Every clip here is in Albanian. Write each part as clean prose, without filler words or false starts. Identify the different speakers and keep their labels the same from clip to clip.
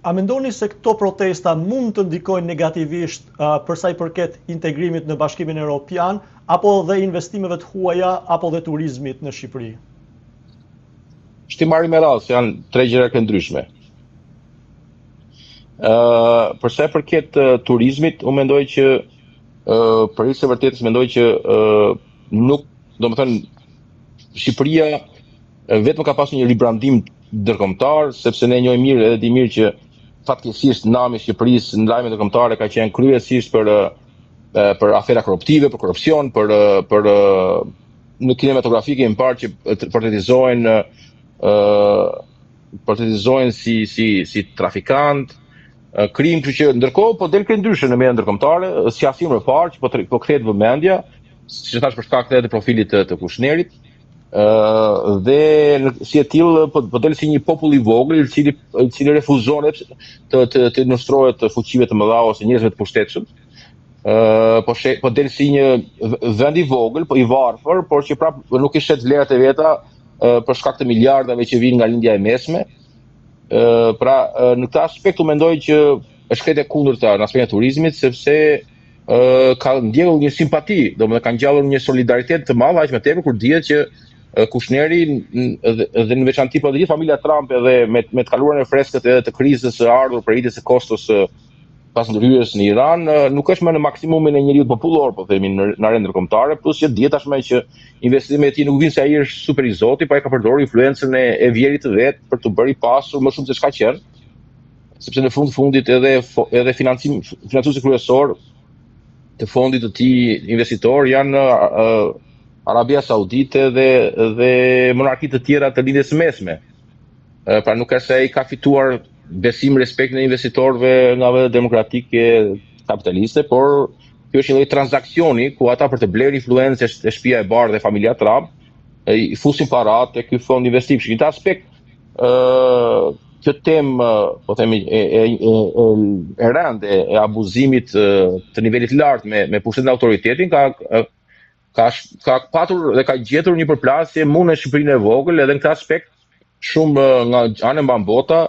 Speaker 1: A mendoni se këto protesta mund të ndikojnë negativisht për sa i përket integrimit në Bashkimin Evropian, apo dhe investimeve të huaja, apo dhe turizmit në Shqipëri?
Speaker 2: Shti marrim me radhë, se janë tre gjëra të ndryshme. Për sa i përket turizmit, unë mendoj që për së vërtetës mendoj që nuk, domethënë, Shqipëria vetëm ka pasur një ribrandim ndërkombëtar, sepse ne njohim mirë edhe di mirë që fatkeqësisht nami i Shqipërisë në lajmet ndërkombëtare ka qenë kryesisht për afera korruptive, për korrupsion, për në kinematografi kemi parë që portretizohen si trafikant, krim, kështu që ndërkohë po del ndryshe në media ndërkombëtare, si asim më parë që po kthehet vëmendja, siç thash për shkak të profilit të Kushnerit. Dhe si e tillë po del si një popull i vogël i cili refuzon të illustrohet fuqive të mëdha ose njerëzve të pushtetshëm. Po del si një vend i vogël, po i varfër, por që prapë nuk i shet vlerat e veta për shkak të miliardave që vijnë nga lindja e mesme. Pra në këtë aspekt u mendoj që është krejt e kundërta në aspektin e turizmit, sepse ka ndjekur një simpati, domethënë ka ngjallur një solidaritet të madh aq më tepër kur dihet që Kushneri dhe në veçanti po dhe gjithë familja Trump edhe me të kaluarën e freskët edhe të krizës së ardhur për rritjes së kostos pas ndërhyrjes në Iran, nuk është më në maksimumin e njeriut popullor, po themi në arendë ndërkombëtare, plus që dihet tashmë që investimet e tij nuk vijnë se ai është super i zoti, po ai ka përdorur influencën e vjerit të vet për të bërë i pasur më shumë se çka qenë. Sepse në fundit edhe financuesi kryesor të fondit të tij investitor janë Arabia Saudite dhe monarkitë të tjera të lindjes së mesme. Pra nuk është se ai ka fituar besim, respekt në investitorëve nga vetë demokratike kapitaliste, por kjo është një lloj transaksioni ku ata për të blerë influencë e shtëpia e bardhë dhe familja Trump i fusin parat e ky fond investim. Në këtë aspekt kjo temë, po themi, e rëndë e abuzimit të nivelit lartë me pushtetin e autoritetin ka patur dhe ka gjetur një përplasje mund në Shqipërinë e vogël, edhe në këtë aspekt shumë nga anë mban bota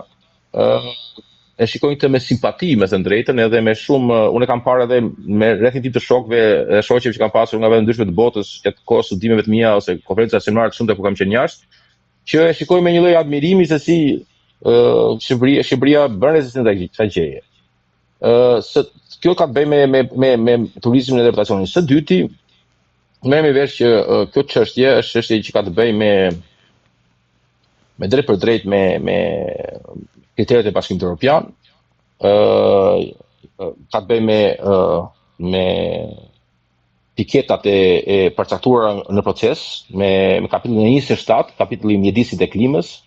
Speaker 2: e shikojnë këtë me simpati, me thënë drejtën, edhe me shumë, unë e kam parë edhe me rreth një tip të shokëve e shoqeve që kam pasur nga vende ndryshme të botës, gjatë kohës studimeve të mia ose konferenca seminare të shumta ku kam qenë jashtë, që e shikojnë me një lloj admirimi se si Shqipëria bën rezistencë kësaj gjëje. Kjo ka të bëjë me turizmin dhe reputacionin. Së dyti, merremi vesh që kjo çështje është çështje që ka të bëjë me drejt për drejt me kriteret e Bashkimit Evropian, ka të bëjë me piketat e përcaktuara në proces, me kapitullin 27, kapitulli mjedisit e klimës,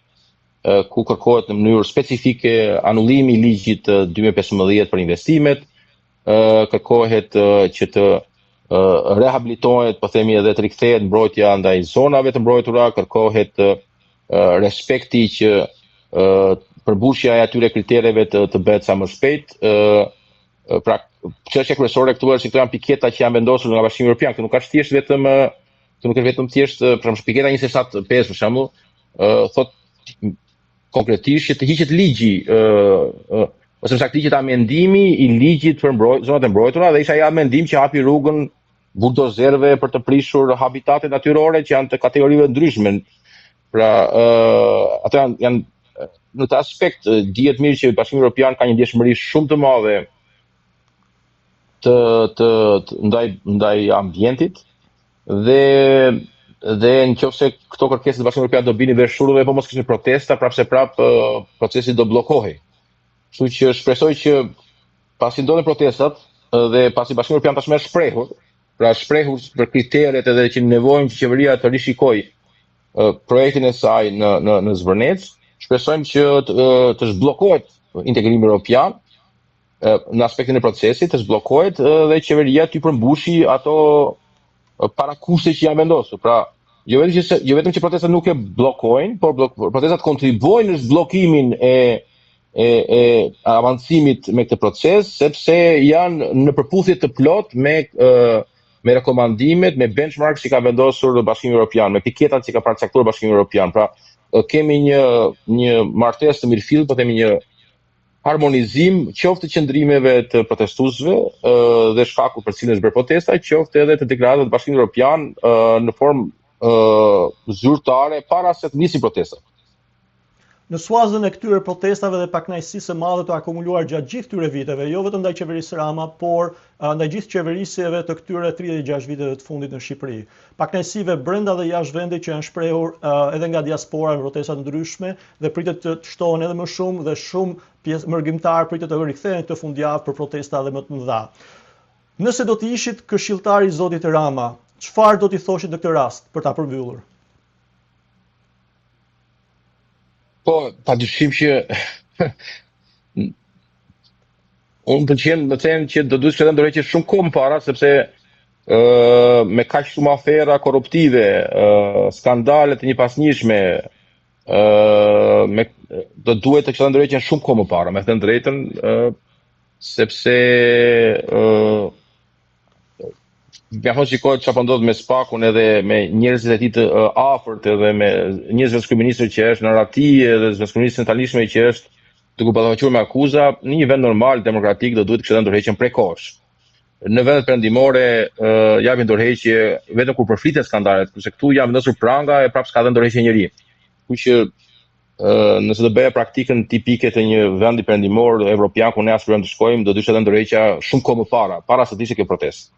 Speaker 2: ku kërkohet në mënyrë specifike anullimi i ligjit 2015 për investimet, kërkohet që të rehabilitohet, po themi, edhe të rikthehet mbrojtja ndaj zonave të mbrojtura, kërkohet respekti që përmbushja e atyre kritereve të bëhet sa më shpejt. Pra, çështja kryesore këtu është që këto janë piketa që janë vendosur nga Bashkimi Evropian, këtu nuk është vetëm për shembull piketa 27.5 për shembull, thot konkretisht që të hiqet ligji ose më saktë që amendimi i ligjit për zonat e mbrojtura dhe isha ja mendim që hapi rrugën buldozerëve për të prishur habitatet natyrore që janë të kategorive ndryshme. Pra, ato janë në këtë aspekt dihet mirë që Bashkimi Evropian ka një ndjeshmëri shumë të madhe ndaj ambientit dhe nëse këto kërkesat e Bashkimit Evropian do bini veshurve, po mos kishin protesta, prapse procesi do bllokohej. Kështu që shpresoj që pasi ndodhen protestat dhe pasi Bashkimi Evropian tashmë është shprehur për kriteret edhe që nevojnë që qeveria të rishikojë projektin e saj në Zvërnec, shpresojmë që të zhbllokohet integrimi evropian në aspektin e procesit, të zhbllokohet dhe qeveria të përmbushi ato parakushte që janë vendosur. Pra, jo vetëm që protestat nuk e bllokojnë, por protestat kontribuojnë në zhbllokimin e avancimit me këtë proces, sepse janë në përputhje të plot me rekomandimet, me benchmarks që ka vendosur Bashkimi Evropian, me piketat që ka përcaktuar Bashkimi Evropian. Pra, kemi një martesë të mirëfillt, po themi harmonizim qoftë të qëndrimeve të protestuesve dhe shkaku për cilën është bërë protesta, qoftë edhe të deklaratat të Bashkimit Evropian në formë zyrtare para se të nisin protestat.
Speaker 1: Në suazën e këtyre protestave dhe pakënaqësisë së madhe të akumuluar gjatë gjithë këtyre viteve, jo vetëm ndaj qeverisë Rama, por ndaj gjithë qeverisjeve të këtyre 36 viteve të fundit në Shqipëri. Pakënaqësive brenda dhe jashtë vendit që janë shprehur edhe nga diaspora në protesta të ndryshme dhe pritet të shtohen edhe më shumë dhe shumë pjesë mërgjimtar pritet të rikthehen këtë fundjavë për protesta edhe më të mëdha. Nëse do të ishit këshilltari i Zotit Rama, çfarë do t'i thoshit në këtë rast për ta përmbyllur?
Speaker 2: Po, padyshim që unë pëlqen të them që do duhet të ketë ndërheqje shumë kohë më para, sepse me kaq shumë afera korruptive, skandale të njëpasnjëshme, do duhet të ketë ndërheqje shumë kohë më para, me thënë drejtën, sepse mjafton shikohet çfarë po ndodh me Spakun edhe me njerëzit e tij të afërt edhe me një zëvendëskryeministër që është në rati edhe zëvendëskryeministër tashmë që është duke ballafaqur me akuza, në një vend normal demokratik do duhet të kishte ndërheqjen prekosh. Në vendet perëndimore japin ndërheqje vetëm kur përflitet skandalet, kurse këtu janë vendosur pranga e prapë s'ka dhënë ndërheqje njeri. Kështu që nëse do bëja praktikën tipike të një vendi perëndimor evropian ku ne aspirojmë të shkojmë, do të ishte ndërheqja shumë kohë më para se të ishte kjo protestë.